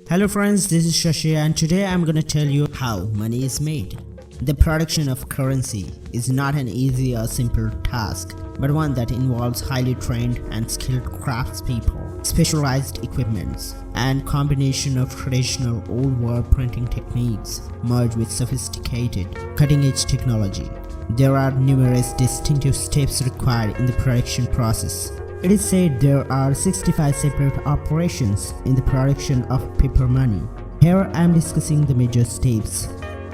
Hello friends, this is Shashi and today I'm gonna tell you how money is made. The production of currency is not an easy or simple task, but one that involves highly trained and skilled craftspeople, specialized equipments, and combination of traditional old world printing techniques merged with sophisticated, cutting-edge technology. There are numerous distinctive steps required in the production process. It is said there are 65 separate operations in the production of paper money. Here I am discussing the major steps.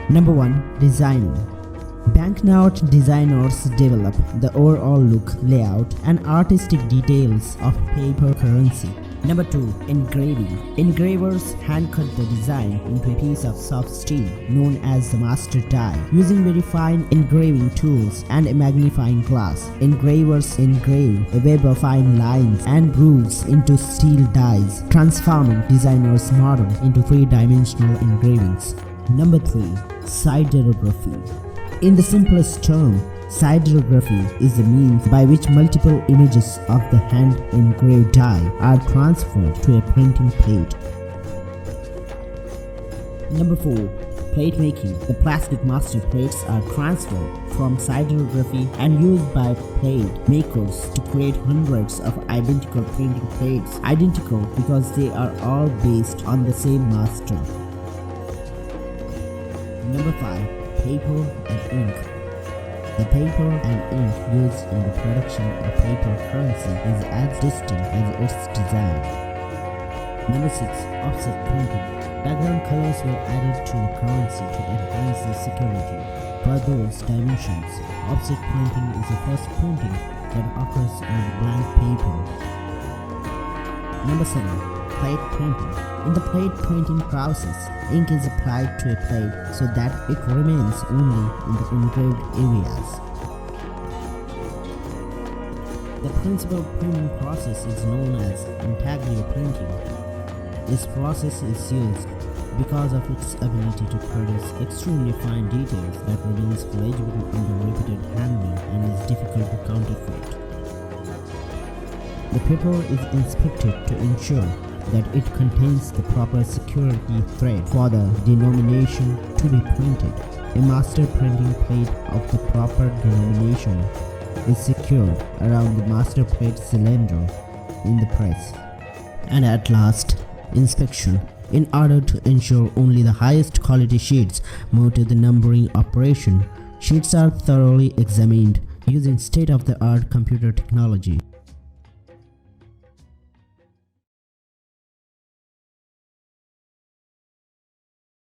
Number 1. Designing. Banknote designers develop the overall look, layout, and artistic details of paper currency. Number 2. Engraving. Engravers hand-cut the design into a piece of soft steel known as the master die. Using very fine engraving tools and a magnifying glass, engravers engrave a web of fine lines and grooves into steel dies, transforming designers' model into three-dimensional engravings. Number 3. Cytography. In the simplest term, cytography is the means by which multiple images of the hand-engraved die are transferred to a printing plate. Number 4. Plate making. The plastic master plates are transferred from cytography and used by plate makers to create hundreds of identical printing plates. Identical because they are all based on the same master. Number 5. Paper and ink. The paper and ink used in the production of paper currency is as distinct as its design. Number 6. Offset printing. Background colors were added to the currency to enhance the security. For those dimensions, offset printing is the first printing that occurs on blank paper. Number 7. Plate printing. In the plate printing process, ink is applied to a plate so that it remains only in the engraved areas. The principal printing process is known as intaglio printing. This process is used because of its ability to produce extremely fine details that remains legible under repeated handling and is difficult to counterfeit. The paper is inspected to ensure that it contains the proper security thread for the denomination to be printed. A master printing plate of the proper denomination is secured around the master plate cylinder in the press. And at last, inspection. In order to ensure only the highest quality sheets move to the numbering operation, sheets are thoroughly examined using state-of-the-art computer technology.